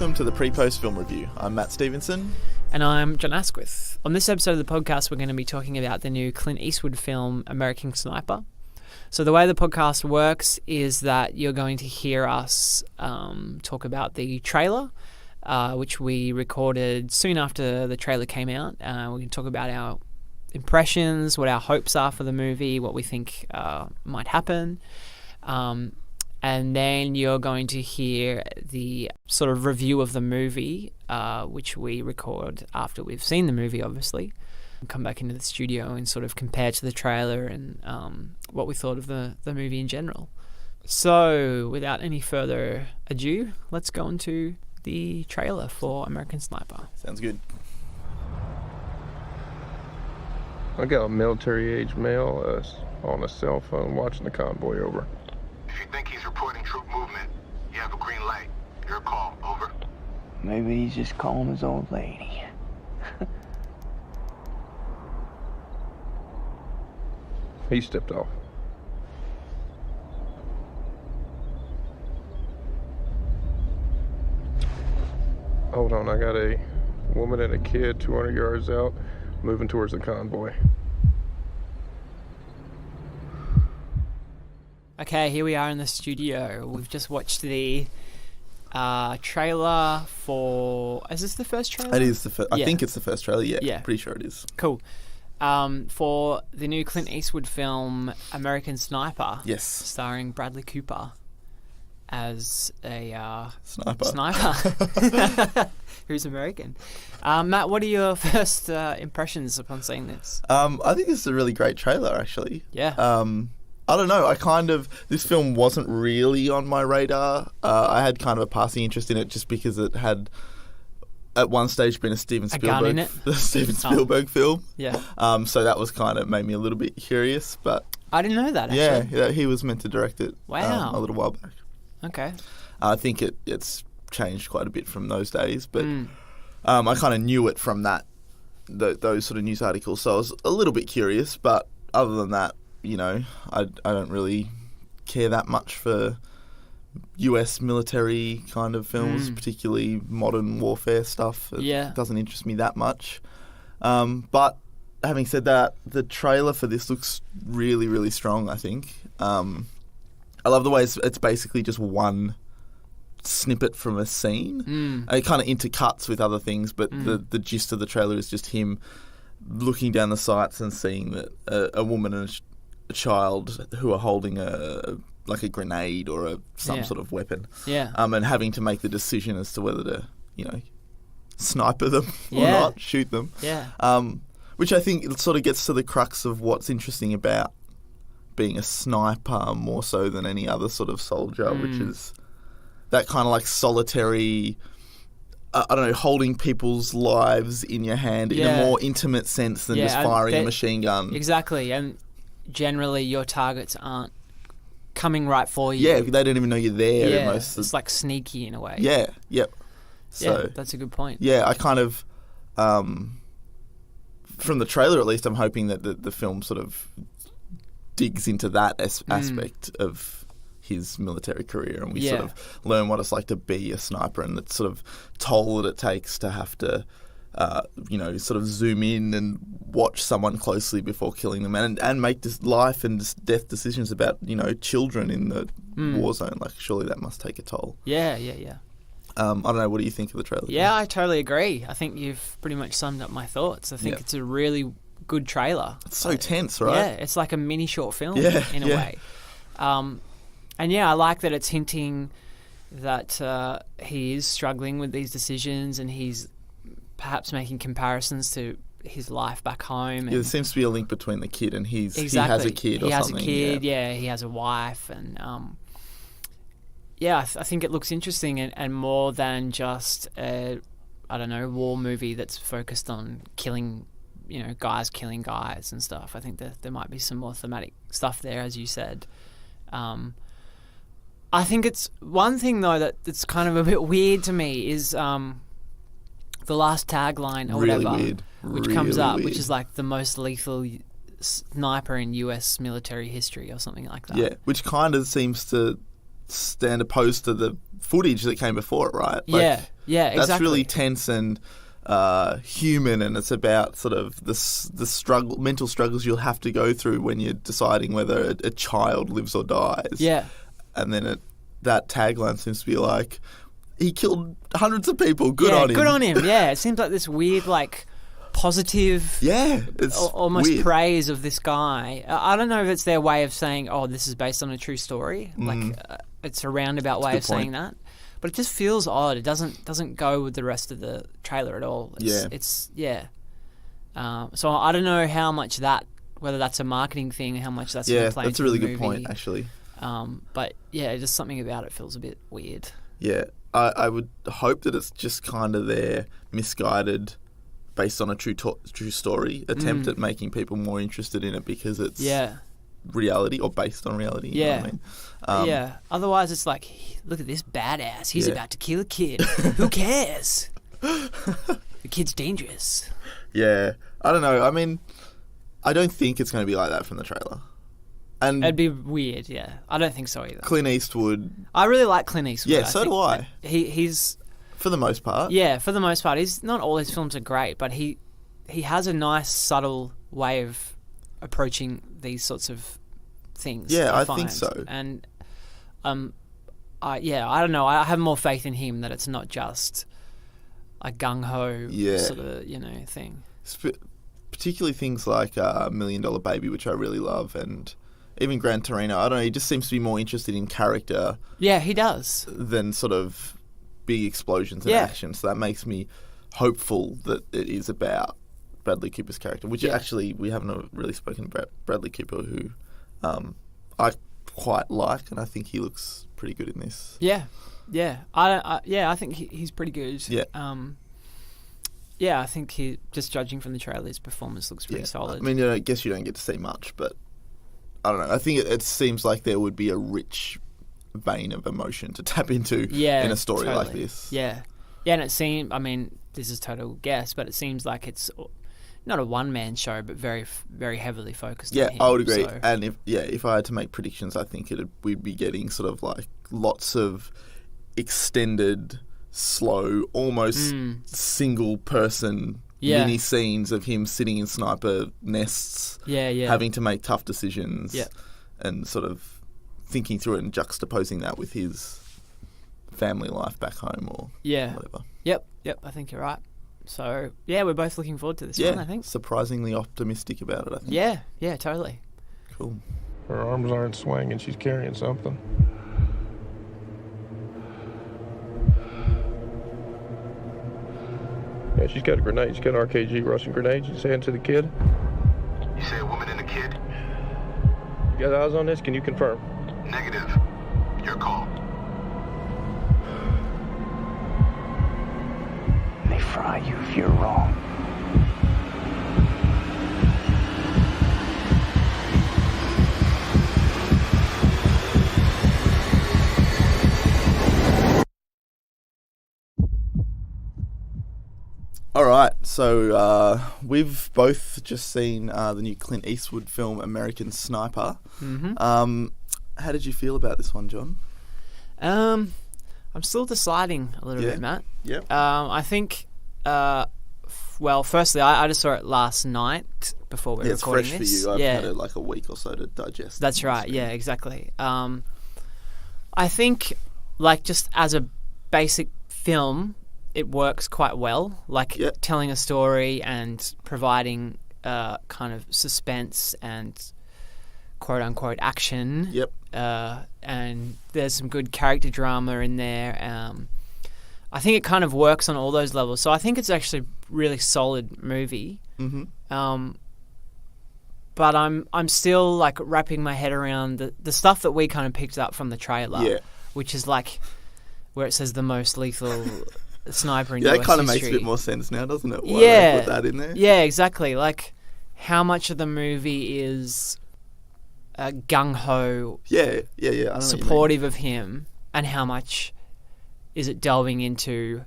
Welcome to the Pre-Post Film Review. I'm Matt Stevenson. And I'm Jon Asquith. On this episode of the podcast, we're going to be talking about the new Clint Eastwood film, American Sniper. So the way the podcast works is that you're going to hear us talk about the trailer, which we recorded soon after the trailer came out. We can talk about our impressions, what our hopes are for the movie, what we think might happen. And then you're going to hear the sort of review of the movie, which we record after we've seen the movie, obviously. And come back into the studio and sort of compare to the trailer and what we thought of the movie in general. So, without any further ado, let's go into the trailer for American Sniper. Sounds good. I got a military-age male on a cell phone watching the convoy over. If you think he's reporting troop movement, you have a green light. Your call. Over. Maybe he's just calling his old lady. He stepped off. Hold on, I got a woman and a kid 200 yards out, moving towards the convoy. Okay, here we are in the studio. We've just watched the trailer for... Is this the first trailer? It is the first. Yeah. I think it's the first trailer. Yeah. Pretty sure it is. Cool. For the new Clint Eastwood film, American Sniper. Yes. Starring Bradley Cooper as a Sniper. who's American. Matt, what are your first impressions upon seeing this? I think it's a really great trailer, actually. Yeah. I don't know. This film wasn't really on my radar. I had kind of a passing interest in it just because it had, at one stage, been a Steven Spielberg, gun in it? Steven Spielberg film. Yeah. So that was kind of made me a little bit curious. But I didn't know that, actually. yeah, he was meant to direct it. Wow. A little while back. Okay. I think it's changed quite a bit from those days, but I kind of knew it from those sort of news articles. So I was a little bit curious, but other than that, you know, I don't really care that much for US military kind of films, particularly modern warfare stuff. It doesn't interest me that much. But having said that, the trailer for this looks really, really strong, I think. I love the way it's basically just one snippet from a scene. It kind of intercuts with other things, but the gist of the trailer is just him looking down the sights and seeing that a woman and a child who are holding a grenade or some sort of weapon, and having to make the decision as to whether to, you know, sniper them or not, shoot them. Which I think sort of gets to the crux of what's interesting about being a sniper more so than any other sort of soldier, which is that kind of like solitary, I don't know, holding people's lives in your hand in a more intimate sense than just firing a machine gun. Exactly, and generally your targets aren't coming right for you. Yeah, they don't even know you're there. Yeah, it's like sneaky in a way. Yeah, yep. So, that's a good point. Yeah, I kind of, from the trailer at least, I'm hoping that the film sort of digs into that aspect of his military career, and we sort of learn what it's like to be a sniper and the sort of toll that it takes to have to sort of zoom in and watch someone closely before killing them and make this life and death decisions about, you know, children in the war zone. Like, surely that must take a toll. Yeah. I don't know, what do you think of the trailer? Yeah, I totally agree. I think you've pretty much summed up my thoughts. I think it's a really good trailer. It's so tense, right? Yeah, it's like a mini short film in a way. And I like that it's hinting that he is struggling with these decisions and he's perhaps making comparisons to his life back home. There seems to be a link between the kid and he has a kid or something. He has a kid, he has a wife. And I think it looks interesting and more than just a, war movie that's focused on killing, guys killing guys and stuff. I think that there might be some more thematic stuff there, as you said. I think it's one thing though that's kind of a bit weird to me is the last tagline or whatever, which comes up, which is like the most lethal sniper in US military history or something like that. Yeah, which kind of seems to stand opposed to the footage that came before it, right? Like, yeah, exactly. That's really tense and human, and it's about sort of the struggle, mental struggles you'll have to go through when you're deciding whether a child lives or dies. Yeah. And then that tagline seems to be like, he killed hundreds of people. Good on him. Good on him. Yeah, it seems like this weird, like, positive, it's almost weird. praise of this guy. I don't know if it's their way of saying, "Oh, this is based on a true story." Like, it's a roundabout way of saying that. But it just feels odd. It doesn't go with the rest of the trailer at all. So I don't know how much whether that's a marketing thing, how much that's going to play that's a into really the good movie. point, actually. But yeah, just something about it feels a bit weird. Yeah, I would hope that it's just kind of their misguided, based on a true story, attempt at making people more interested in it because it's reality or based on reality. You know what I mean? Otherwise, it's like, look at this badass. He's about to kill a kid. Who cares? The kid's dangerous. Yeah, I don't know. I mean, I don't think it's going to be like that from the trailer. And it'd be weird. Yeah, I don't think so either. Clint Eastwood. I really like Clint Eastwood. Yeah, so do I. He's for the most part. Yeah, for the most part. He's not all his films are great, but he has a nice, subtle way of approaching these sorts of things. Yeah, I find. think so. And I don't know. I have more faith in him that it's not just a gung ho sort of thing. Particularly things like $1 Million Baby, which I really love, and even Gran Torino. I don't know. He just seems to be more interested in character. Yeah, he does. Than sort of big explosions and action. So that makes me hopeful that it is about Bradley Cooper's character, which actually we haven't really spoken about Bradley Cooper, who I quite like, and I think he looks pretty good in this. Yeah. I think he's pretty good. Yeah. I think he, just judging from the trailer, his performance looks pretty solid. I mean, I guess you don't get to see much, but I don't know. I think it seems like there would be a rich vein of emotion to tap into in a story like this. Yeah, and it seems, I mean, this is total guess, but it seems like it's not a one-man show, but very, very heavily focused on him. Yeah, I would agree. So. And if I had to make predictions, I think we'd be getting sort of like lots of extended, slow, almost single-person mini scenes of him sitting in sniper nests, having to make tough decisions, and sort of thinking through it and juxtaposing that with his family life back home or whatever. Yep, I think you're right. So, we're both looking forward to this one, I think. Surprisingly optimistic about it, I think. Yeah, totally. Cool. Her arms aren't swinging. She's carrying something. Yeah, she's got a grenade. She's got an RKG Russian grenade. She's saying to the kid. You say a woman and a kid? You got eyes on this? Can you confirm? Negative. Your call. They fry you if you're wrong. All right, so we've both just seen the new Clint Eastwood film, American Sniper. Mm-hmm. How did you feel about this one, John? I'm still deciding a little bit, Matt. Yeah. I think, firstly, I just saw it last night before we were recording this. It's fresh for you. I've had it like a week or so to digest. That's right. Yeah, exactly. I think, like, just as a basic film, it works quite well, like telling a story and providing kind of suspense and quote-unquote action. Yep. And there's some good character drama in there. I think it kind of works on all those levels. So I think it's actually a really solid movie. Mm-hmm. But I'm still, like, wrapping my head around the stuff that we kind of picked up from the trailer, which is, like, where it says the most lethal... sniper in US it kind of history. makes a bit more sense now, doesn't it? Why they put that in there? Yeah, exactly. Like, how much of the movie is gung-ho I know supportive of him, and how much is it delving into...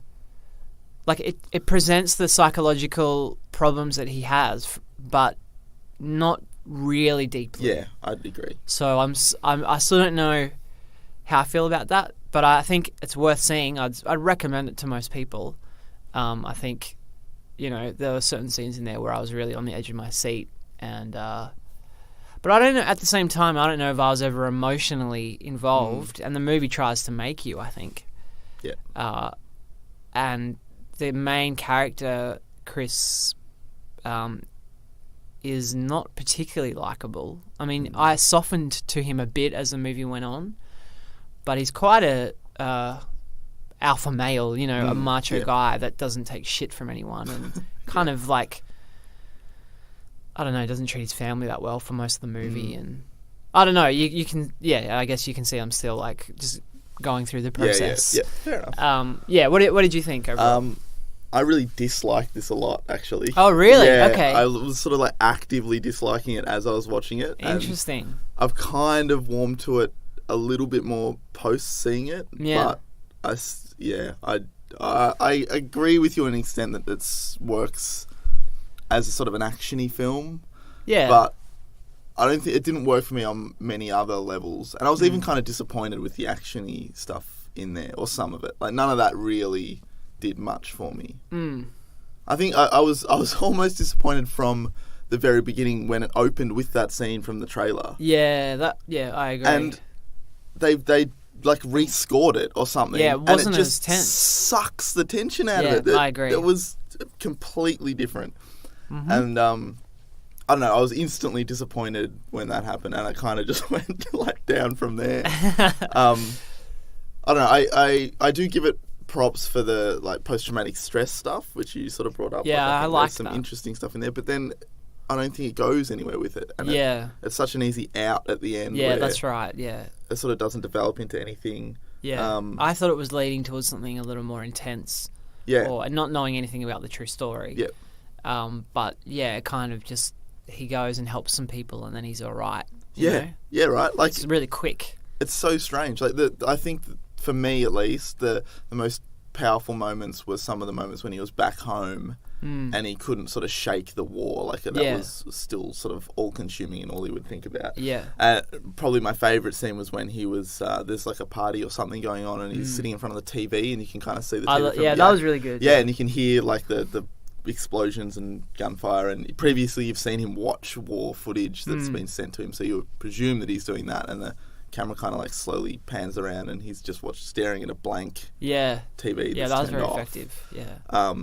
Like, it presents the psychological problems that he has, but not really deeply. Yeah, I'd agree. So I still don't know how I feel about that, but I think it's worth seeing. I'd recommend it to most people. I think, there were certain scenes in there where I was really on the edge of my seat, and but I don't know. At the same time, I don't know if I was ever emotionally involved, and the movie tries to make you, I think. Yeah. And the main character, Chris, is not particularly likable. I mean, I softened to him a bit as the movie went on, but he's quite a alpha male, a macho guy that doesn't take shit from anyone, and kind of like, I don't know, doesn't treat his family that well for most of the movie, and I don't know. You can, I guess you can see I'm still like just going through the process. Yeah, fair enough. What did you think overall? I really disliked this a lot, actually. Oh, really? Yeah, Okay. I was sort of like actively disliking it as I was watching it. Interesting. I've kind of warmed to it a little bit more post seeing it. Yeah. But I agree with you to an extent that it works as a sort of an action-y film. Yeah. But I don't think it didn't work for me on many other levels. And I was even kind of disappointed with the action-y stuff in there, or some of it. Like, none of that really did much for me. I think I was almost disappointed from the very beginning when it opened with that scene from the trailer. Yeah, I agree. And they like rescored it or something. Yeah, it wasn't and it just as tense. Sucks the tension out of it. I agree. It was completely different. And I don't know, I was instantly disappointed when that happened, and I kind of just went like down from there. I don't know, I do give it props for the like post-traumatic stress stuff, which you sort of brought up. Yeah, I like there's some that. interesting stuff in there, but then I don't think it goes anywhere with it. And it's such an easy out at the end. Yeah, that's right. Yeah, it sort of doesn't develop into anything. Yeah, I thought it was leading towards something a little more intense. Yeah, or not knowing anything about the true story. Yeah, but yeah, it kind of just he goes and helps some people, and then he's all right. Yeah, right. Like it's really quick. It's so strange. Like I think for me at least, the most powerful moments were some of the moments when he was back home and he couldn't sort of shake the war. Like that was still sort of all-consuming and all he would think about. Yeah. Probably my favourite scene was when he was there's like a party or something going on and he's sitting in front of the TV and you can kind of see the TV. That was really good. Yeah, and you can hear like the explosions and gunfire, and previously you've seen him watch war footage that's been sent to him, so you would presume that he's doing that, and the camera kind of like slowly pans around and he's just staring at a blank TV. Yeah, that was very off. effective. Yeah.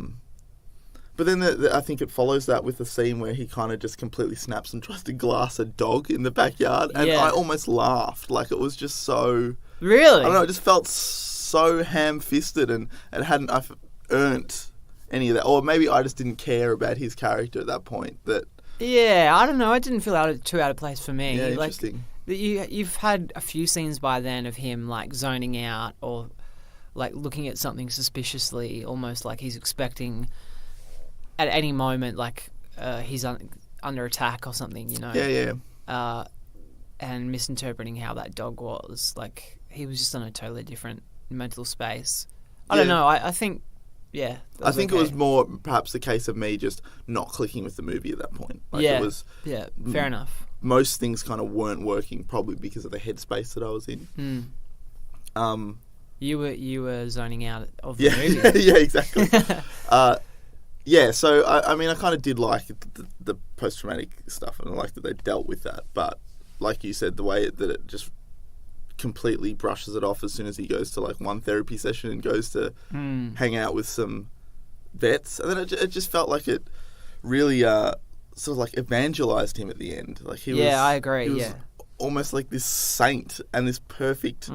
But then I think it follows that with the scene where he kind of just completely snaps and tries to glass a dog in the backyard, and I almost laughed. Like it was just so. Really? I don't know. It just felt so ham-fisted, and it hadn't earned any of that, or maybe I just didn't care about his character at that point. Yeah, I don't know. It didn't feel too out of place for me. Yeah, interesting. You've had a few scenes by then of him like zoning out or like looking at something suspiciously, almost like he's expecting at any moment like he's under attack or something, Yeah. And misinterpreting how that dog was. Like he was just on a totally different mental space. I don't know. I think. Yeah, I think it was more perhaps the case of me just not clicking with the movie at that point. Like yeah, it was, fair enough. Most things kind of weren't working, probably because of the headspace that I was in. You were zoning out of the movie. Yeah, exactly. So I mean, I kind of did like the post-traumatic stuff, and I like that they dealt with that. But like you said, the way that it just completely brushes it off as soon as he goes to like one therapy session and goes to hang out with some vets, and then it just felt like it really sort of like evangelized him at the end. Like he was, I agree. He was almost like this saint and this perfect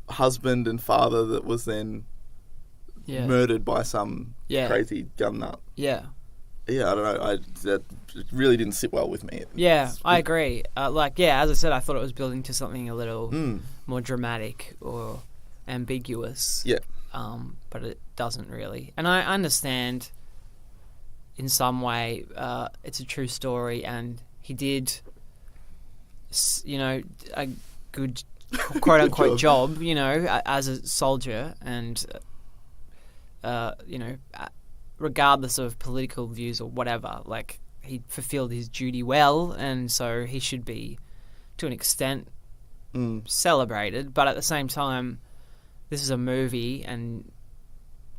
husband and father that was then murdered by some crazy gun nut. Yeah, I don't know. That really didn't sit well with me. I agree. As I said, I thought it was building to something a little more dramatic or ambiguous. Yeah. But it doesn't really. And I understand in some way it's a true story and he did, a good quote-unquote job, as a soldier and, regardless of political views or whatever, like he fulfilled his duty well, and so he should be, to an extent, celebrated, but at the same time, this is a movie and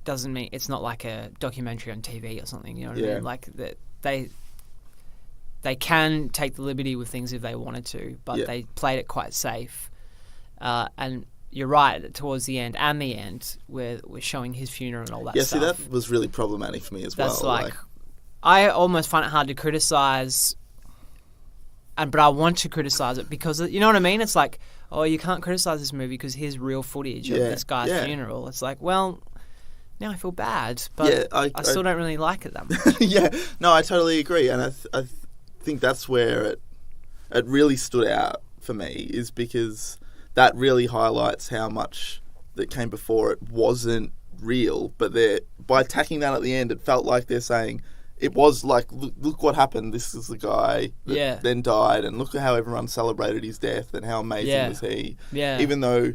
doesn't mean it's not like a documentary on TV or something. You know what I mean? Like they can take the liberty with things if they wanted to, but they played it quite safe. And you're right, towards the end and the end, we're showing his funeral and all that stuff. Yeah, see, that was really problematic for me as well. That's like, I almost find it hard to criticize, but I want to criticize it because, you know what I mean? It's like, oh, you can't criticize this movie because here's real footage of this guy's funeral. It's like, well, now I feel bad, but I still don't really like it that much. Yeah, no, I totally agree. And I think that's where it really stood out for me, is because that really highlights how much that came before it wasn't real. But by tacking that at the end, it felt like they're saying it was like, look what happened. This is the guy that then died, and look at how everyone celebrated his death and how amazing was he. Yeah. Even though,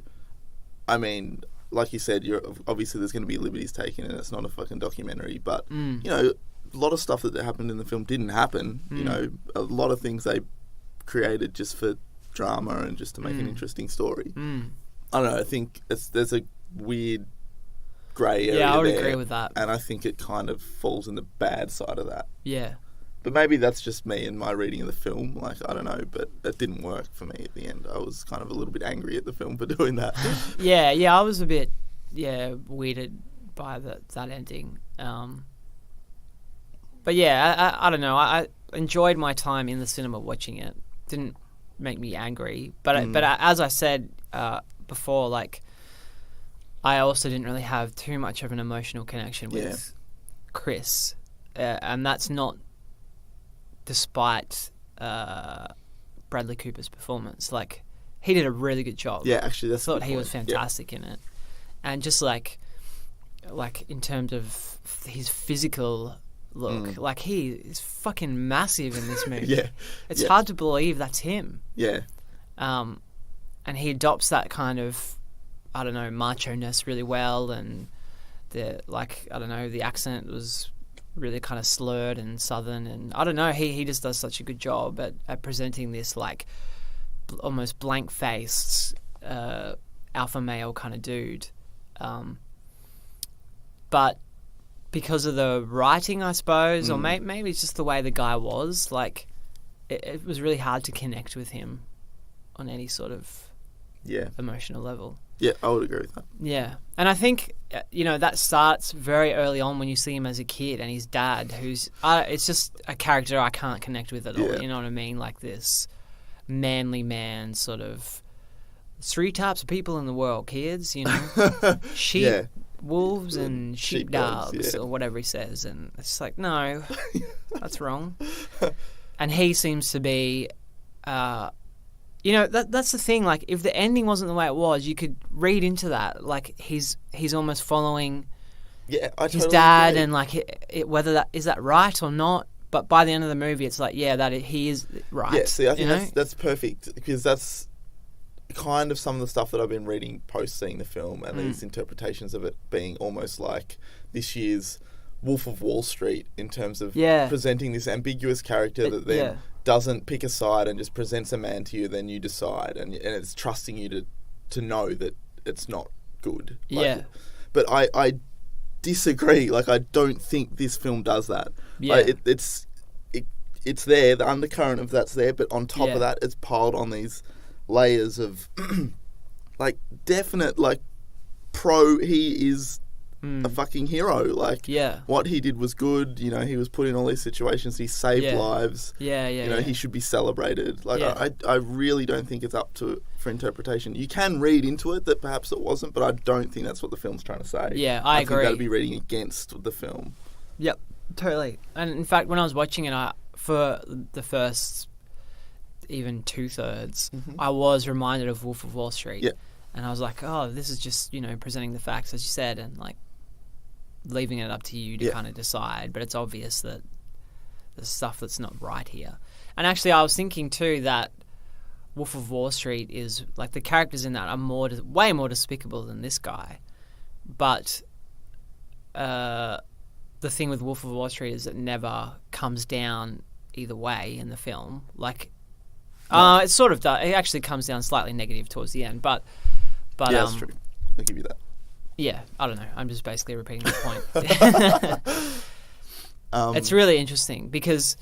I mean, like you said, obviously there's going to be liberties taken, and it's not a fucking documentary. But you know, a lot of stuff that happened in the film didn't happen. You know, a lot of things they created just for drama and just to make an interesting story. I don't know. I think there's a weird grey area. Yeah, I would there, agree with that. And I think it kind of falls in the bad side of that. Yeah. But maybe that's just me and my reading of the film. Like, I don't know, but it didn't work for me at the end. I was kind of a little bit angry at the film for doing that. Yeah, I was a bit weirded by that ending. But yeah, I don't know. I enjoyed my time in the cinema watching it. Didn't make me angry, but as I said before, like, I also didn't really have too much of an emotional connection with Chris, and that's not despite Bradley Cooper's performance. Like, he did a really good job. Yeah, actually, I thought he was fantastic in it, and just like in terms of his physical look, like, he is fucking massive in this movie. It's hard to believe that's him. And he adopts that kind of, I don't know, macho-ness really well, and the accent was really kind of slurred and southern, and I don't know, he just does such a good job at presenting this, like, almost blank-faced alpha male kind of dude. But because of the writing, I suppose, or maybe it's just the way the guy was, like, it was really hard to connect with him on any sort of emotional level. Yeah, I would agree with that. Yeah. And I think, that starts very early on when you see him as a kid and his dad, who's, it's just a character I can't connect with at all, you know what I mean? Like, this manly man sort of, 3 types of people in the world, kids, sheep, wolves and sheepdogs, or whatever he says, and it's like, no, that's wrong. And he seems to be, that's the thing. Like, if the ending wasn't the way it was, you could read into that. Like, he's almost following his dad, and like whether that is that right or not. But by the end of the movie, it's like, he is right. Yeah, see, I think that's perfect, because that's kind of some of the stuff that I've been reading post seeing the film, and these interpretations of it being almost like this year's Wolf of Wall Street, in terms of presenting this ambiguous character that then doesn't pick a side and just presents a man to you, then you decide, and it's trusting you to know that it's not good. Like, but I disagree. Like, I don't think this film does that. Like, it's there, the undercurrent of that's there, but on top of that, it's piled on these layers of like definite, like, he is a fucking hero. Like, what he did was good. He was put in all these situations. He saved lives. He should be celebrated. Like, I really don't think it's up for interpretation. You can read into it that perhaps it wasn't, but I don't think that's what the film's trying to say. Yeah, I agree. think that'd be reading against the film. Yep, totally. And in fact, when I was watching it, for the first even 2/3, I was reminded of Wolf of Wall Street. And I was like, oh, this is just, presenting the facts, as you said, and, like, leaving it up to you to kind of decide. But it's obvious that there's stuff that's not right here. And actually, I was thinking, too, that Wolf of Wall Street is, like, the characters in that are way more despicable than this guy. But the thing with Wolf of Wall Street is it never comes down either way in the film. Like, It sort of does. It actually comes down slightly negative towards the end, but yeah, that's true. I'll give you that. Yeah, I don't know. I'm just basically repeating the point. It's really interesting because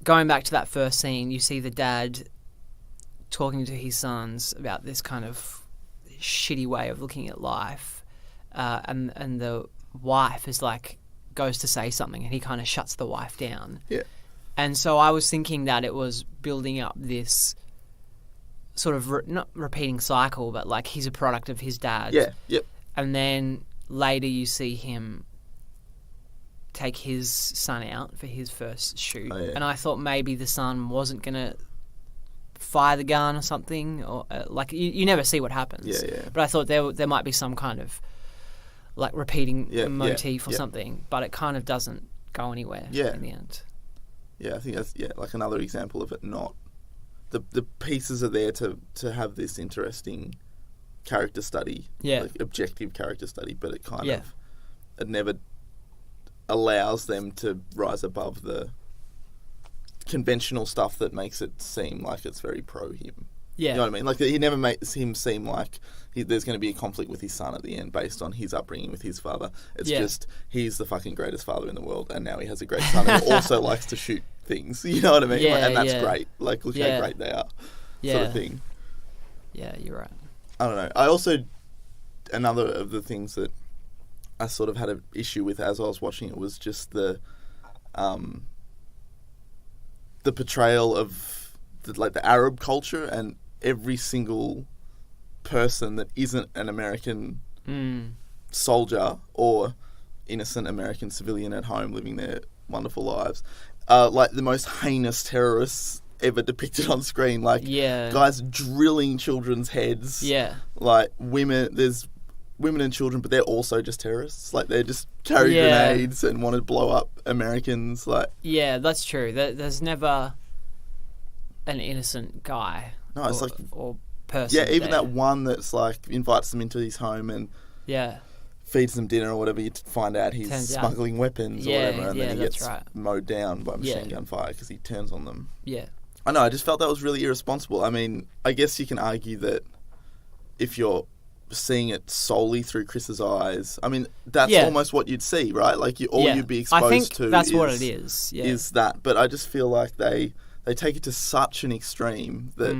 going back to that first scene, you see the dad talking to his sons about this kind of shitty way of looking at life, and the wife is like goes to say something, and he kind of shuts the wife down. Yeah. And so I was thinking that it was building up this sort of not repeating cycle, but like he's a product of his dad. Yeah. Yep. And then later you see him take his son out for his first shoot. Oh, yeah. And I thought maybe the son wasn't going to fire the gun or something. Or like you never see what happens. Yeah. But I thought there might be some kind of like repeating motif or something. But it kind of doesn't go anywhere in the end. Yeah, I think that's like another example of it not... The pieces are there to have this interesting character study, like objective character study, but it kind of it never allows them to rise above the conventional stuff that makes it seem like it's very pro him. Yeah, you know what I mean? Like he never makes him seem like there's going to be a conflict with his son at the end based on his upbringing with his father. It's just he's the fucking greatest father in the world, and now he has a great son who also likes to shoot things. You know what I mean? Yeah, and that's great. Like look how great they are, sort of thing. Yeah, you're right. I don't know. I also, another of the things that I sort of had an issue with as I was watching it was just the portrayal of the Arab culture, and every single person that isn't an American soldier or innocent American civilian at home living their wonderful lives, like the most heinous terrorists ever depicted on screen, like guys drilling children's heads, like there's women and children, but they're also just terrorists, like they just carry grenades and want to blow up Americans, like that's true. There's never an innocent guy or person even that one that's like invites them into his home and feeds them dinner or whatever, you find out he's smuggling weapons or whatever, and then he gets mowed down by machine gun fire because he turns on them. I know, I just felt that was really irresponsible. I mean, I guess you can argue that if you're seeing it solely through Chris's eyes, I mean, that's almost what you'd see, right? Like, you'd be exposed to. I think that's what it is. Is that. But I just feel like they take it to such an extreme that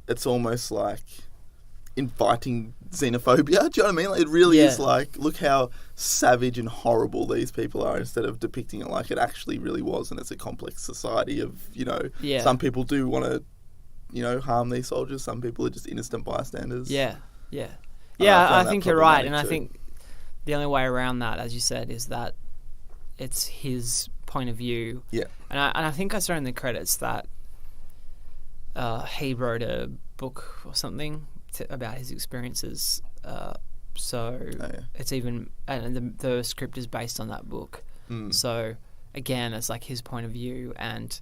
it's almost like inviting xenophobia. Do you know what I mean? Like, it really is like, look how savage and horrible these people are, instead of depicting it like it actually really was, and it's a complex society of, some people do want to, harm these soldiers. Some people are just innocent bystanders. I think you're right, and I think the only way around that, as you said, is that it's his point of view. And I think I saw in the credits that he wrote a book or something about his experiences. It's even, and the script is based on that book. So again, it's like his point of view, and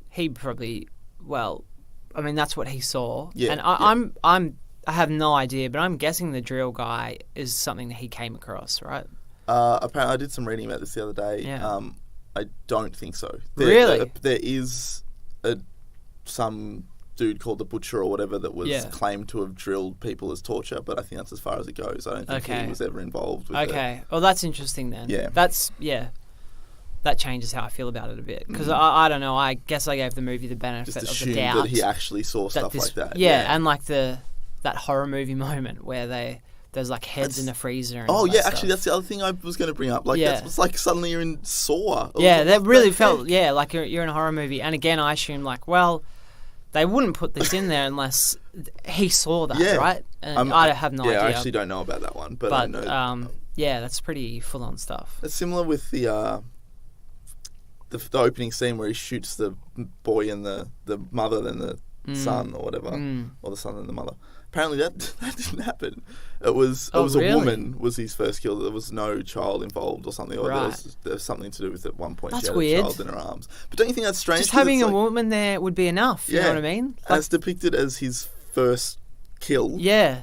he probably, that's what he saw. And I have no idea, but I'm guessing the drill guy is something that he came across, right? Apparently, I did some reading about this the other day. I don't think so. Really? There is some dude called the Butcher or whatever that was claimed to have drilled people as torture, but I think that's as far as it goes. I don't think he was ever involved with it. Okay. Well, that's interesting then. That changes how I feel about it a bit, because I don't know, I guess I gave the movie the benefit of the doubt. That he actually saw stuff like that. And like that horror movie moment where there's like heads in the freezer. And actually that's the other thing I was going to bring up. Like it's like suddenly you're in Saw. That really felt like you're in a horror movie. And again, I assumed like, they wouldn't put this in there unless he saw that, right? And I have no idea. I actually don't know about that one, but I know. That's pretty full on stuff. It's similar with the opening scene where he shoots the boy and the mother and the son or whatever, or the son and the mother. Apparently that didn't happen. It was a woman was his first kill. There was no child involved or something. Or there was something to do with at one point she had a child in her arms. But don't you think that's strange? Just having a woman there would be enough. You know what I mean? As depicted as his first kill. Yeah.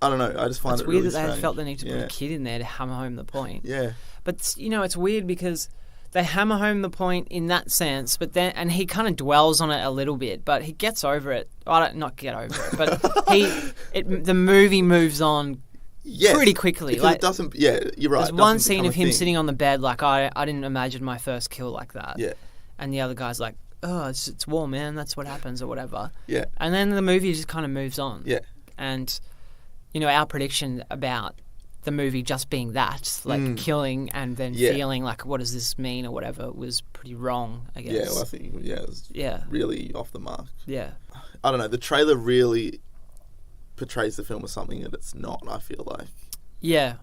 I don't know. I just find it really strange. It's weird that they felt the need to put a kid in there to hammer home the point. Yeah. But, it's weird because they hammer home the point in that sense, but then and he kind of dwells on it a little bit, but he gets over it. Not get over it, but the movie moves on pretty quickly. Because like it doesn't. Yeah, you're right. There's one scene of him sitting on the bed, like I didn't imagine my first kill like that. Yeah. And the other guy's like, oh, it's war, man. That's what happens, or whatever. Yeah. And then the movie just kind of moves on. Yeah. And our prediction about the movie just being that, like killing and then feeling like, what does this mean or whatever, was pretty wrong, I guess. Yeah, well, I think it was really off the mark. Yeah. I don't know. The trailer really portrays the film as something that it's not, I feel like. Yeah.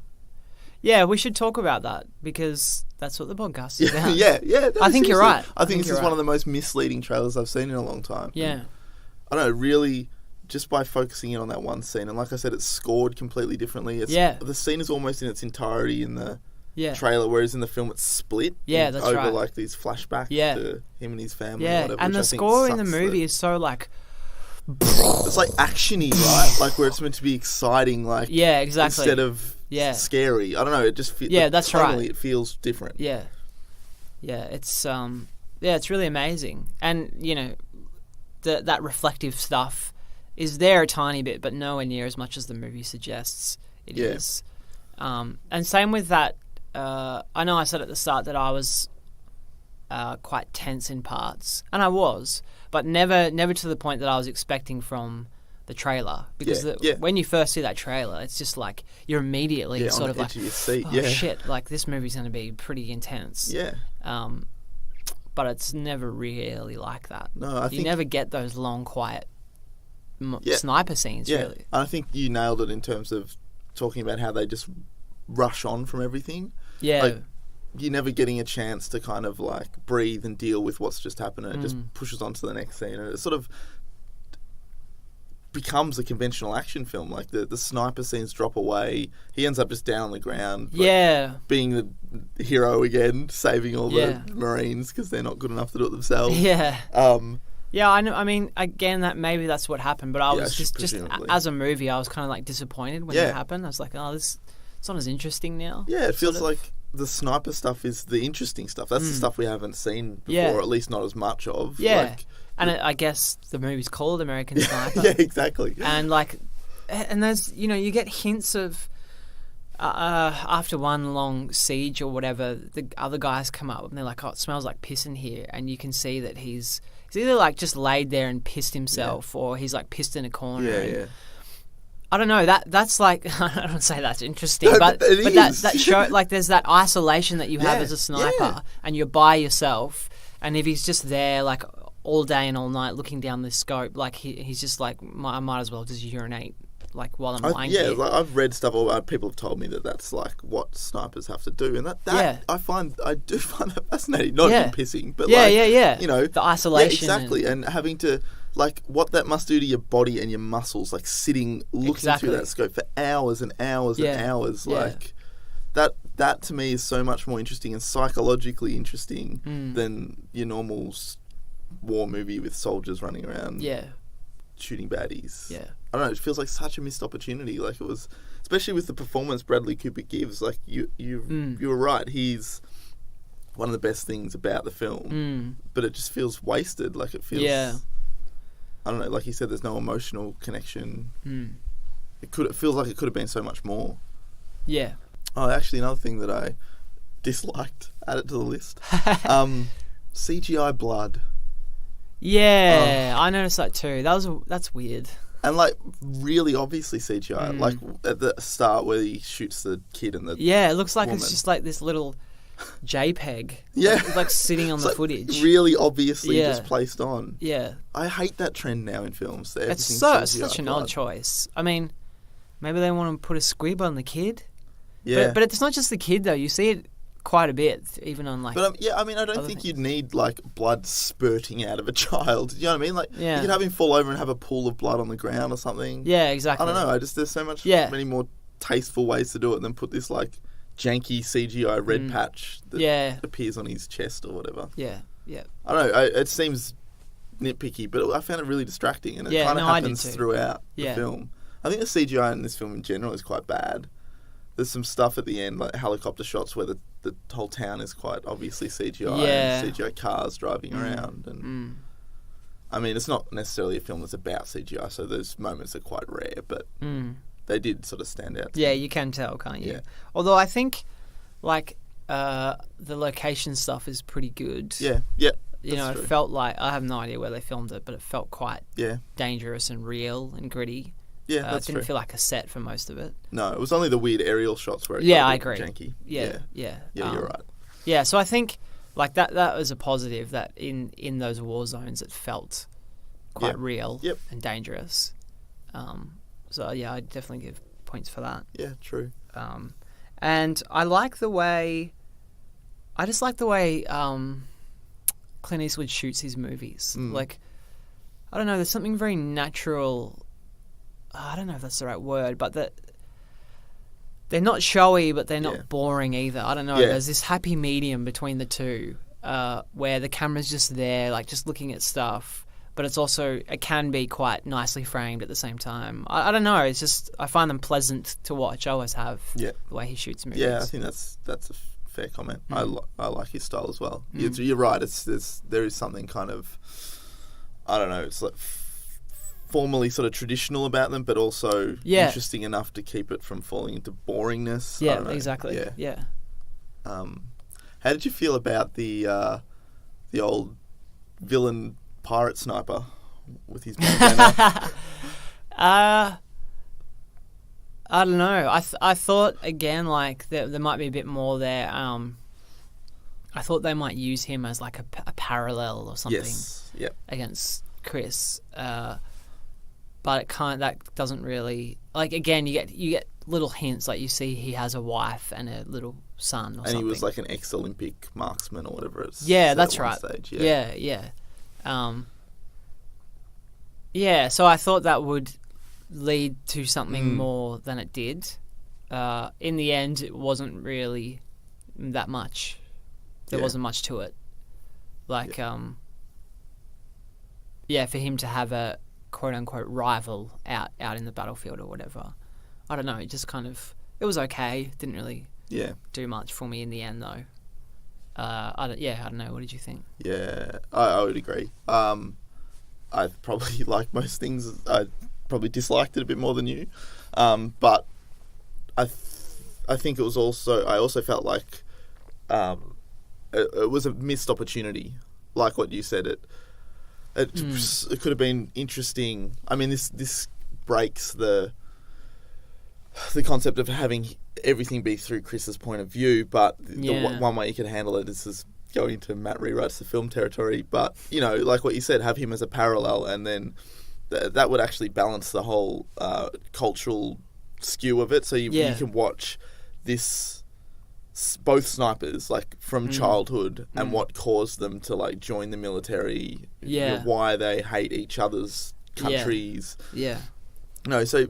Yeah, we should talk about that because that's what the podcast is about. Yeah. No, I think you're right. I think this is one of the most misleading trailers I've seen in a long time. Yeah. I don't know, really, just by focusing in on that one scene, and like I said, it's scored completely differently. The scene is almost in its entirety in the trailer, whereas in the film it's split. Yeah, that's over right. like these flashbacks to him and his family. Yeah, or whatever, and the score in the movie is so like. It's like actiony, right? Like where it's meant to be exciting, like exactly. instead of scary. I don't know. It just feels that's right. It feels different. Yeah, it's it's really amazing, and that reflective stuff is there a tiny bit, but nowhere near as much as the movie suggests it is. And same with that. I know I said at the start that I was quite tense in parts, and I was, but never to the point that I was expecting from the trailer. Because when you first see that trailer, it's just like you're immediately sort of like, your seat. oh shit, like this movie's going to be pretty intense. Yeah. But it's never really like that. No, I think you never get those long, quiet sniper scenes. Yeah, really. I think you nailed it in terms of talking about how they just rush on from everything. Yeah. Like, you're never getting a chance to kind of like breathe and deal with what's just happened, and it just pushes on to the next scene, and it sort of becomes a conventional action film. Like the sniper scenes drop away, he ends up just down on the ground, being the hero again, saving all the Marines because they're not good enough to do it themselves. I know. I mean, again, that's what happened, but I was just as a movie, I was kind of like disappointed when that happened. I was like, oh, it's not as interesting now. Yeah, it feels like the sniper stuff is the interesting stuff. That's the stuff we haven't seen before, or at least not as much of. Yeah. And I guess the movie's called American Sniper. Yeah, exactly. And and there's, you get hints of, after one long siege or whatever, the other guys come up and they're like, oh, it smells like piss in here. And you can see that he's either like just laid there and pissed himself or he's like pissed in a corner. Yeah. I don't know, that's like, I don't say that's interesting, but that show, like there's that isolation that you have as a sniper and you're by yourself, and if he's just there like all day and all night looking down the scope, like he's just like, I might as well just urinate like while I'm lying here. Like I've read stuff, or people have told me that that's like what snipers have to do, and that I do find that fascinating. Not even pissing, but the isolation, exactly, and having to, like, what that must do to your body and your muscles, like sitting looking through that scope for hours and hours and hours, like that to me is so much more interesting and psychologically interesting than your normal war movie with soldiers running around shooting baddies. I don't know, it feels like such a missed opportunity. Like, it was, especially with the performance Bradley Cooper gives, like you were right, he's one of the best things about the film, but it just feels wasted. Like, it feels I don't know, like you said, there's no emotional connection. It feels like it could have been so much more. Yeah. Oh, actually, another thing that I disliked, add it to the list. CGI blood. Yeah, I noticed that too. That's weird. And like really obviously CGI, like at the start where he shoots the kid and the it looks like woman. It's just like this little JPEG. Yeah, like sitting on the like footage. Really obviously just placed on. Yeah, I hate that trend now in films. It's such an odd choice. I mean, maybe they want to put a squib on the kid. Yeah, but it's not just the kid though. You see it quite a bit, even on like. But I mean, I don't think you'd need like blood spurting out of a child. You know what I mean? Like, you could have him fall over and have a pool of blood on the ground or something. Yeah, exactly. I don't know. There's so many more tasteful ways to do it than put this like janky CGI red patch that appears on his chest or whatever. Yeah. I don't know. It seems nitpicky, but I found it really distracting, and it kind of happens throughout the film. I think the CGI in this film in general is quite bad. There's some stuff at the end, like helicopter shots, where the the whole town is quite obviously CGI. Yeah. And CGI cars driving around, and I mean, it's not necessarily a film that's about CGI, so those moments are quite rare, but they did sort of stand out. Yeah, you can tell, can't you? Yeah. Although I think, like, the location stuff is pretty good. Yeah, yeah. You know, true. it felt like, I have no idea where they filmed it, but it felt quite Yeah. dangerous and real and gritty. Yeah, It that's didn't true. feel like a set for most of it. No, it was only the weird aerial shots where it Yeah, got a I bit agree. janky. Yeah. Yeah, you're right. Yeah, so I think, like, that was a positive, that in those war zones it felt quite real and dangerous. So, yeah, I'd definitely give points for that. Yeah, true. And I like the way... I just like the way Clint Eastwood shoots his movies. Like, I don't know, there's something very natural... I don't know if that's the right word, but that they're not showy, but they're not boring either. I don't know. Yeah. There's this happy medium between the two, where the camera's just there, like just looking at stuff, but it can be quite nicely framed at the same time. I don't know. It's just, I find them pleasant to watch. I always have. Yeah. The way he shoots movies. Yeah, I think that's a fair comment. I like his style as well. You're right. There is something kind of, I don't know. It's like formally sort of traditional about them, but also interesting enough to keep it from falling into boringness. Yeah, exactly. Yeah. How did you feel about the old villain pirate sniper with his bandana? I don't know. I thought, again, like, there might be a bit more there. I thought they might use him as like a parallel or something. Yes. Yep. Against Chris. But that doesn't really, like, again, you get little hints, like you see he has a wife and a little son or something. And he was like an ex-Olympic marksman or whatever it's Yeah, said that's at one right. stage. Yeah. So I thought that would lead to something more than it did. In the end, it wasn't really that much. There wasn't much to it. Like, for him to have a quote-unquote rival out in the battlefield or whatever. I don't know, it just kind of... It was okay. Didn't really do much for me in the end, though. I don't know. What did you think? Yeah, I would agree. I probably, like most things, I probably disliked it a bit more than you. But I think it was also... I also felt like it was a missed opportunity. Like what you said, it could have been interesting. I mean, this breaks the concept of having everything be through Chris's point of view, but the one way you can handle it is going to Matt rewrites the film territory. But, you know, like what you said, have him as a parallel, and then that would actually balance the whole cultural skew of it. So you can watch both snipers, like, from childhood and what caused them to, like, join the military, why they hate each other's countries. No, so,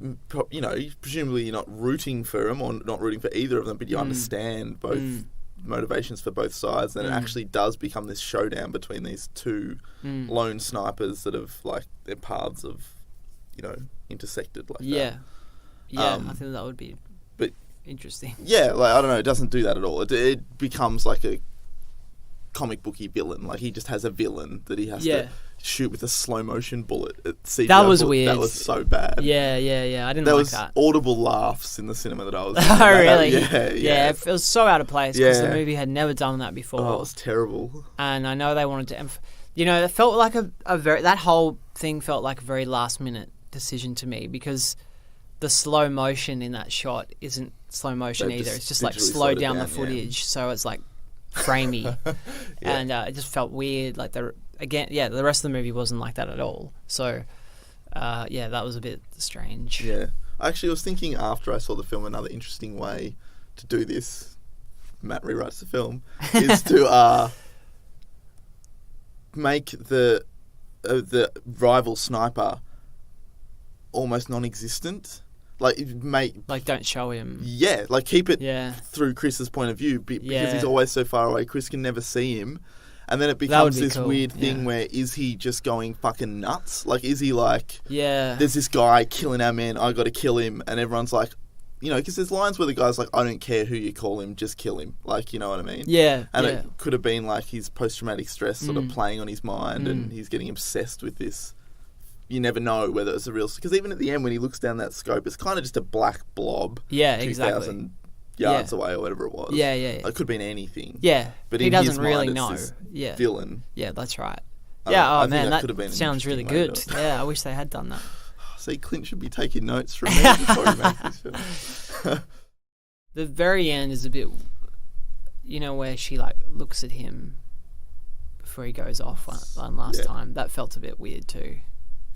you know, presumably you're not rooting for them or not rooting for either of them, but you understand both motivations for both sides, and it actually does become this showdown between these two lone snipers that have, like, their paths have, you know, intersected like that. I think that would be interesting. Yeah, like, I don't know, it doesn't do that at all. It becomes like a comic booky villain. Like, he just has a villain that he has to shoot with a slow motion bullet. That was weird. That was so bad. Yeah. I didn't there like was that. Audible laughs in the cinema that I was in. Oh, really? Yeah. It was so out of place because the movie had never done that before. Oh, it was terrible. And I know they wanted to... You know, it felt like that whole thing felt like a very last minute decision to me, because the slow motion in that shot isn't slow motion either. It's just like slowed down the footage, so it's like framey. And it just felt weird. Like, the rest of the movie wasn't like that at all. So, that was a bit strange. Yeah. Actually, I was thinking after I saw the film, another interesting way to do this, Matt rewrites the film, is to make the rival sniper almost non-existent. Like, don't show him. Yeah, like, keep it through Chris's point of view, because he's always so far away. Chris can never see him. And then it becomes this weird thing where, is he just going fucking nuts? Like, is he like, there's this guy killing our men, I got to kill him, and everyone's like, you know, because there's lines where the guy's like, I don't care who you call him, just kill him. Like, you know what I mean? Yeah. And yeah. it could have been like his post-traumatic stress sort of playing on his mind and he's getting obsessed with this. You never know whether it's a real... Because even at the end when he looks down that scope, it's kind of just a black blob. Yeah, 2,000 yards away or whatever it was. Yeah. It could have been anything. Yeah, But he in doesn't his really mind, know. it's this Yeah. villain. Yeah, that's right. I Yeah, think man, could have been that an sounds really interesting good. way to- Yeah, I wish they had done that. See, Clint should be taking notes from me before he makes this film. The very end is a bit, you know, where she like looks at him before he goes off one last time. That felt a bit weird too.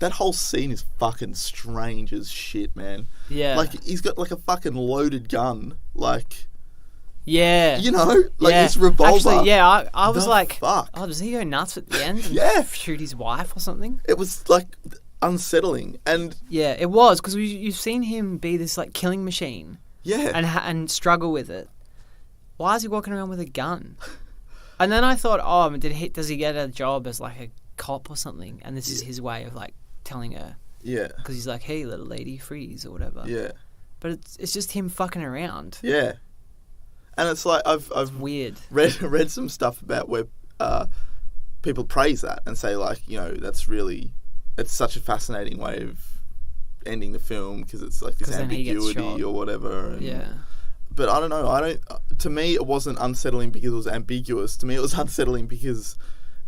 That whole scene is fucking strange as shit, man. Yeah. Like, he's got like a fucking loaded gun. Like, yeah. you know, like yeah. this revolver. Actually, yeah, I was The like, fuck? oh, does he go nuts at the end and Yeah. shoot his wife or something? It was like unsettling. And Yeah, it was, because you've seen him be this like killing machine yeah. and struggle with it. Why is he walking around with a gun? And then I thought, oh, does he get a job as like a cop or something? And this is his way of like telling her, yeah. because he's like, hey, little lady, freeze or whatever. Yeah. But it's just him fucking around. Yeah. And it's like I've Weird. read some stuff about where people praise that and say like, you know, it's such a fascinating way of ending the film because it's like this 'Cause then he gets ambiguity shot. or whatever. And, Yeah. But I don't know. To me, it wasn't unsettling because it was ambiguous. To me, it was unsettling because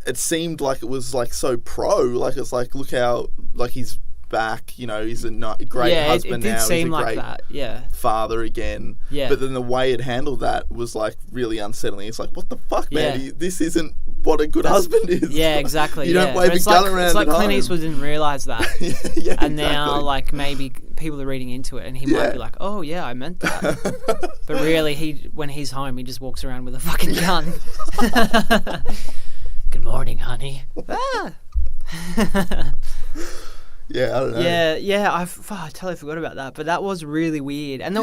it seemed like it was like so pro. Like it's like, look how like he's back. You know, he's a great husband it did now. seem he's a like great that. Yeah. father again. Yeah. But then the way it handled that was like really unsettling. It's like, what the fuck, man? Yeah. This isn't what a good husband is. Yeah, exactly. You don't wave But a gun around It's like at Clint home. Eastwood didn't realise that. yeah, And now, exactly. like, maybe people are reading into it and he might Yeah. be like, oh, yeah, I meant that. But really, when he's home, he just walks around with a fucking gun. Good morning, honey. Ah. Yeah, I don't know. Yeah, I totally forgot about that. But that was really weird. And,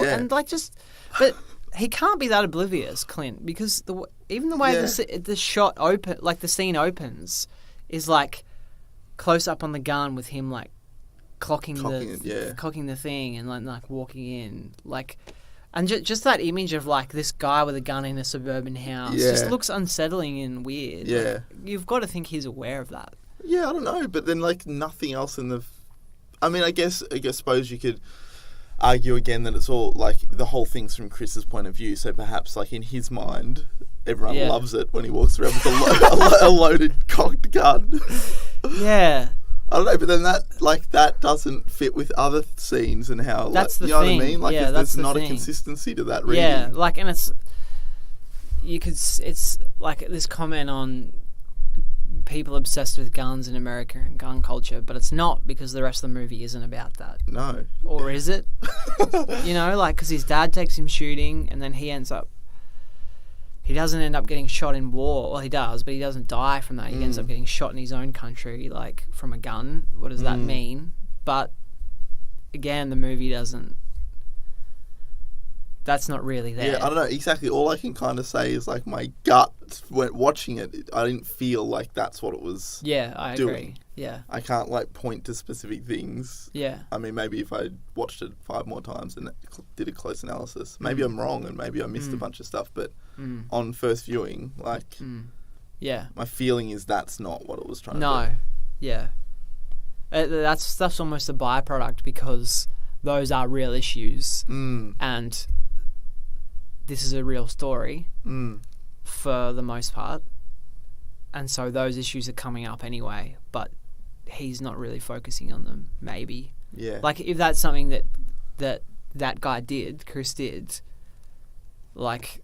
but he can't be that oblivious, Clint, because even the way the shot open, like the scene opens, is like close up on the gun with him like cocking the thing and like walking in, like, and just that image of like this guy with a gun in a suburban house just looks unsettling and weird. Yeah. Like, you've got to think he's aware of that. Yeah, I don't know, but then like nothing else in the. I mean, I suppose you could argue again that it's all like the whole thing's from Chris's point of view. So perhaps like in his mind, everyone loves it when he walks around with a loaded cocked gun. Yeah. I don't know, but then that doesn't fit with other scenes and how That's like, the you know thing. what I mean? Like Yeah, there's that's the not a thing. consistency to that reading. Yeah, like, and it's like this comment on people obsessed with guns in America and gun culture, but it's not, because the rest of the movie isn't about that. No. Or is it? You know, like, because his dad takes him shooting and then he doesn't end up getting shot in war. Well, he does, but he doesn't die from that. He ends up getting shot in his own country, like, from a gun. What does that mean? But, again, the movie doesn't... That's not really there. Yeah, I don't know exactly. All I can kind of say is like my gut when watching it, I didn't feel like that's what it was. Yeah, I doing. agree. Yeah. I can't like point to specific things. Yeah. I mean, maybe if I watched it 5 more times and did a close analysis, maybe I'm wrong and maybe I missed a bunch of stuff. But on first viewing, like, Yeah. my feeling is that's not what it was trying to No. do. Yeah. That's almost a byproduct, because those are real issues and this is a real story for the most part, and so those issues are coming up anyway, but he's not really focusing on them, maybe. Yeah. Like, if that's something that guy did, Chris did, like,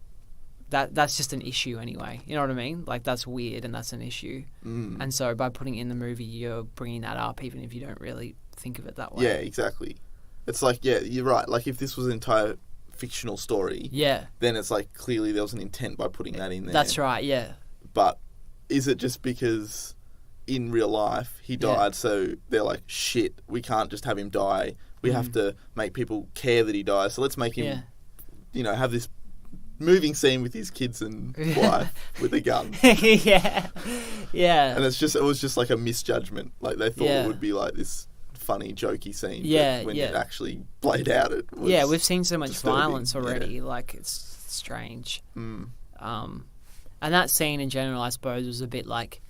that's just an issue anyway, you know what I mean? Like, that's weird and that's an issue. And so by putting it in the movie, you're bringing that up even if you don't really think of it that way. Yeah, exactly. It's like, yeah, you're right. Like, if this was an entire fictional story, then it's like clearly there was an intent by putting that in there. That's right, yeah. But is it just because in real life he died, so they're like, shit, we can't just have him die. We have to make people care that he died. So let's make him, you know, have this moving scene with his kids and wife with a gun. Yeah. And it was just like a misjudgment. Like, they thought it would be like this funny, jokey scene. Yeah, but when yeah. it actually played out, it was Yeah, we've seen so much disturbing. violence already. Yeah. Like, it's strange. Mm. And that scene in general, I suppose, was a bit like,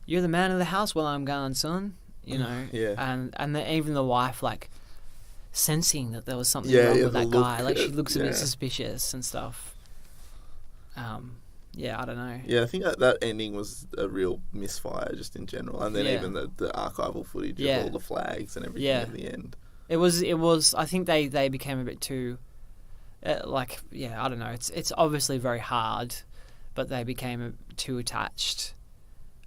"You're the man of the house while I'm gone, son." You know. Yeah. And even the wife, like, sensing that there was something Yeah, wrong yeah, with the that look, guy. Like, she looks a bit yeah. suspicious and stuff. Yeah, I don't know. Yeah, I think that ending was a real misfire just in general. And then Yeah. even the archival footage Yeah. of all the flags and everything Yeah. at the end. It was. I think they became a bit too, like, yeah. I don't know. It's obviously very hard, but they became too attached,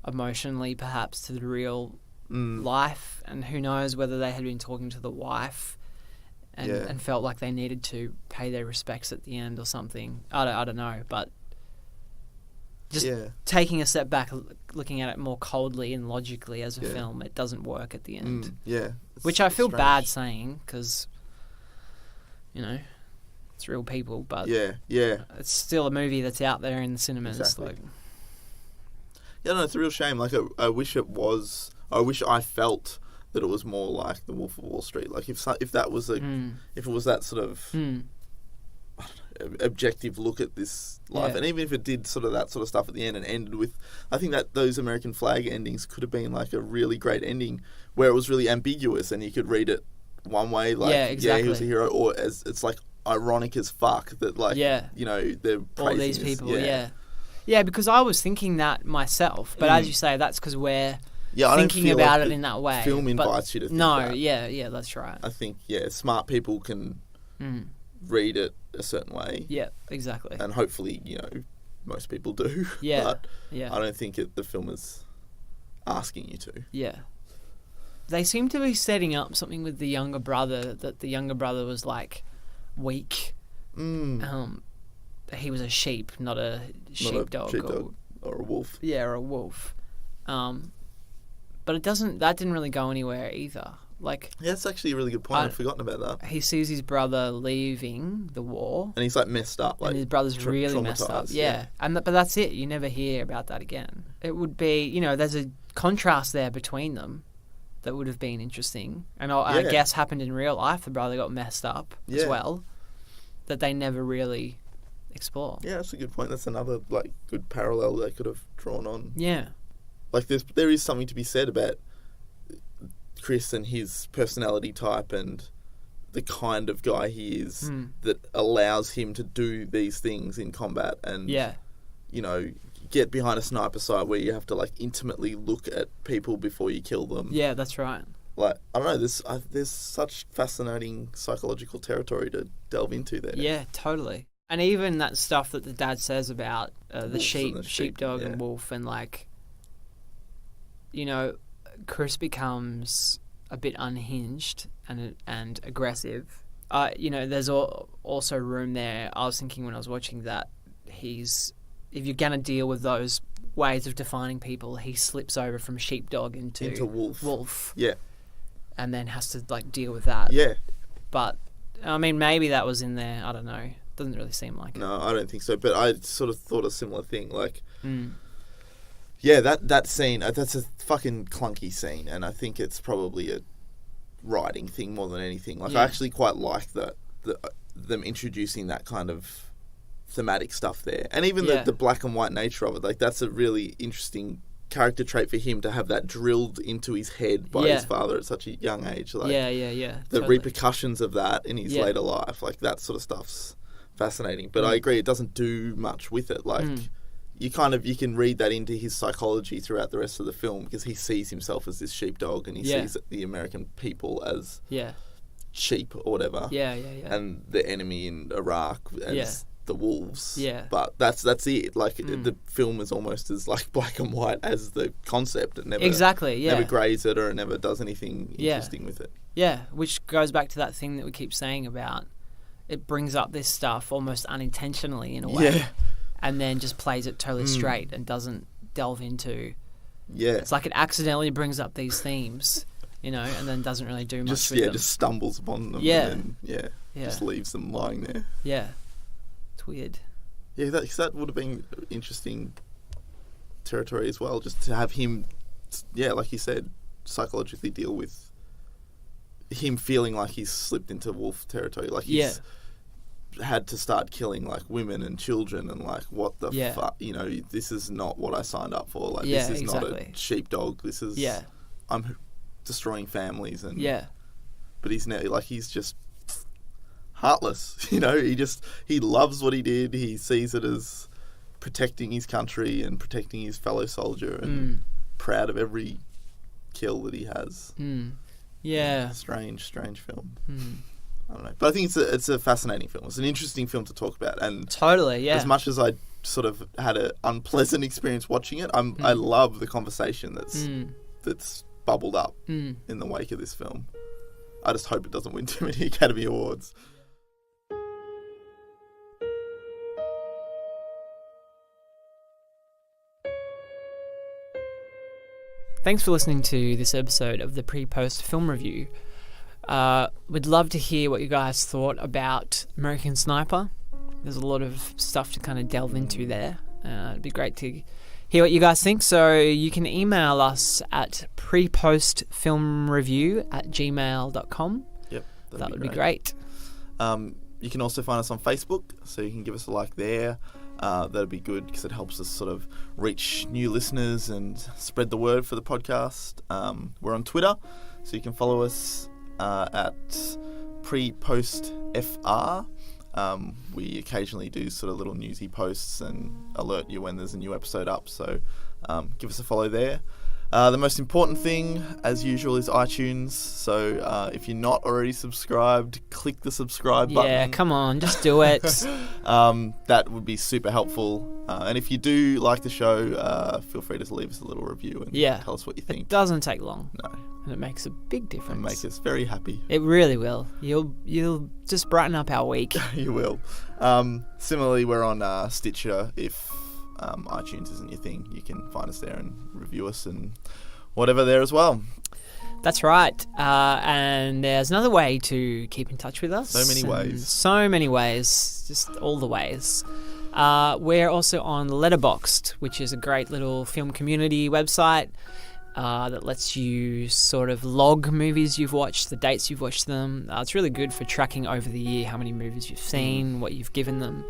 emotionally, perhaps, to the real life. And who knows whether they had been talking to the wife, and felt like they needed to pay their respects at the end or something. I don't know, but just taking a step back, looking at it more coldly and logically as a film, it doesn't work at the end. Yeah. Which I feel strange. bad saying because, you know, it's real people, but Yeah. it's still a movie that's out there in the cinemas. Exactly. Like, Yeah, no, it's a real shame. Like, I wish it was. I wish I felt that it was more like The Wolf of Wall Street. Like, if that was if it was that sort of objective look at this life, Yeah. and even if it did sort of that sort of stuff at the end and ended with, I think that those American flag endings could have been like a really great ending where it was really ambiguous and you could read it one way, like Yeah, exactly. he was a hero, or as it's like ironic as fuck that like you know they're all praising these this- people, yeah, because I was thinking that myself, but as you say, that's because we're I don't thinking feel about like it the in that way. Film but invites you to think no, that. yeah, that's right. I think smart people can read it a certain way. Yeah, exactly. And hopefully, most people do. Yeah, But yeah. I don't think the film is asking you to. Yeah. They seem to be setting up something with the younger brother, that the younger brother was like weak. He was a sheep, not a sheepdog. Or a wolf. Yeah, or a wolf. But that didn't really go anywhere either. Like, Yeah, that's actually a really good point. I'd forgotten about that. he sees his brother leaving the war, And he's like messed up. Like, and his brother's really messed up. traumatised, Yeah. But that's it. You never hear about that again. It would be, there's a contrast there between them that would have been interesting. And I guess happened in real life. The brother got messed up as well, that they never really explore. Yeah, that's a good point. That's another like good parallel they could have drawn on. Yeah. Like there is something to be said about Chris and his personality type and the kind of guy he is that allows him to do these things in combat and get behind a sniper sight where you have to like intimately look at people before you kill them. Yeah, that's right. Like, I don't know, there's such fascinating psychological territory to delve into there. Yeah, totally. And even that stuff that the dad says about the sheepdog and wolf, and like, Chris becomes a bit unhinged and aggressive. There's also room there. I was thinking when I was watching that if you're gonna deal with those ways of defining people, he slips over from sheepdog into wolf. Yeah. And then has to like deal with that. Yeah. But I mean, maybe that was in there. I don't know. Doesn't really seem like it. No, I don't think so. But I sort of thought a similar thing. Like, yeah, that scene, that's a fucking clunky scene, and I think it's probably a writing thing more than anything. Like, I actually quite like them introducing that kind of thematic stuff there, and even the black and white nature of it. Like, that's a really interesting character trait for him to have that drilled into his head by his father at such a young age. Like, the totally. Repercussions of that in his later life, like that sort of stuff's fascinating. But I agree, it doesn't do much with it. Like, you can read that into his psychology throughout the rest of the film, because he sees himself as this sheepdog and he sees the American people as sheep or whatever. And the enemy in Iraq as the wolves. But that's it. Like, the film is almost as like black and white as the concept. It never never grays it, or it never does anything interesting with it. Yeah, which goes back to that thing that we keep saying about it brings up this stuff almost unintentionally in a way. Yeah. And then just plays it totally straight and doesn't delve into... Yeah. It's like it accidentally brings up these themes, and then doesn't really do much with them. Just stumbles upon them. Yeah. And then, just leaves them lying there. Yeah. It's weird. Yeah, that would have been interesting territory as well, just to have him, like you said, psychologically deal with him feeling like he's slipped into wolf territory, like he's had to start killing like women and children, and like what the fuck, you know, this is not what I signed up for. Like this is not a sheepdog. This is I'm destroying families, and but he's now like he's just heartless. You know, he loves what he did. He sees it as protecting his country and protecting his fellow soldier, and proud of every kill that he has. Yeah, strange film. I don't know, but I think it's a fascinating film. It's an interesting film to talk about, and totally, as much as I sort of had an unpleasant experience watching it, I love the conversation that's bubbled up in the wake of this film. I just hope it doesn't win too many Academy Awards. Thanks for listening to this episode of the Pre-Post Film Review. We'd love to hear what you guys thought about American Sniper. There's a lot of stuff to kind of delve into there. It'd be great to hear what you guys think. So you can email us at prepostfilmreview@gmail.com. Yep, that would be great. You can also find us on Facebook, so you can give us a like there. That'd be good because it helps us sort of reach new listeners and spread the word for the podcast. We're on Twitter, so you can follow us at prepostfr. We occasionally do sort of little newsy posts and alert you when there's a new episode up, so give us a follow there. The most important thing, as usual, is iTunes. So if you're not already subscribed, click the subscribe button. Yeah, come on, just do it. That would be super helpful. And if you do like the show, feel free to leave us a little review and tell us what you think. It doesn't take long. No. And it makes a big difference. And make us very happy. It really will. You'll just brighten up our week. You will. Similarly, we're on Stitcher. If iTunes isn't your thing, you can find us there and review us and whatever there as well. That's right. And there's another way to keep in touch with us. So many ways. Just all the ways. We're also on Letterboxd, which is a great little film community website that lets you sort of log movies you've watched, the dates you've watched them. It's really good for tracking over the year how many movies you've seen, what you've given them.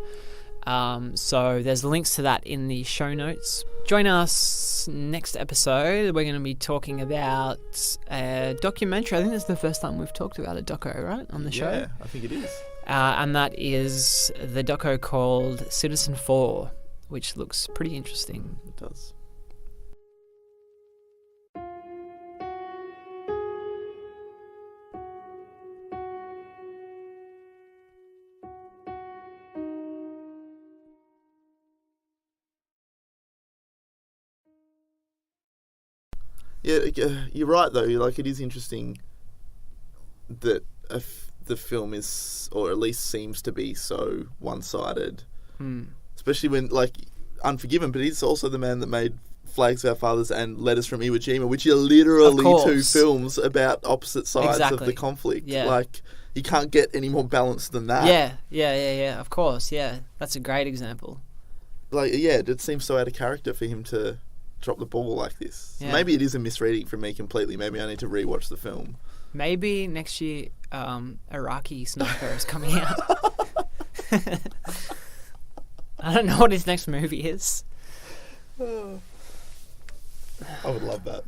So there's links to that in the show notes. Join us next episode. We're going to be talking about a documentary. I think this is the first time we've talked about a doco, right, on the show? Yeah, I think it is. And that is the doco called Citizen 4, which looks pretty interesting. It does. Yeah, you're right though. Like, it is interesting that the film is, or at least seems to be, so one-sided. Especially when, like, Unforgiven, but he's also the man that made Flags of Our Fathers and Letters from Iwo Jima, which are literally two films about opposite sides of the conflict. Yeah. Like, you can't get any more balanced than that. Yeah. Of course, yeah. That's a great example. Like, yeah, it seems so out of character for him to drop the ball like this. Yeah. Maybe it is a misreading from me completely. Maybe I need to rewatch the film. Maybe next year Iraqi Sniper is coming out. I don't know what his next movie is. I would love that.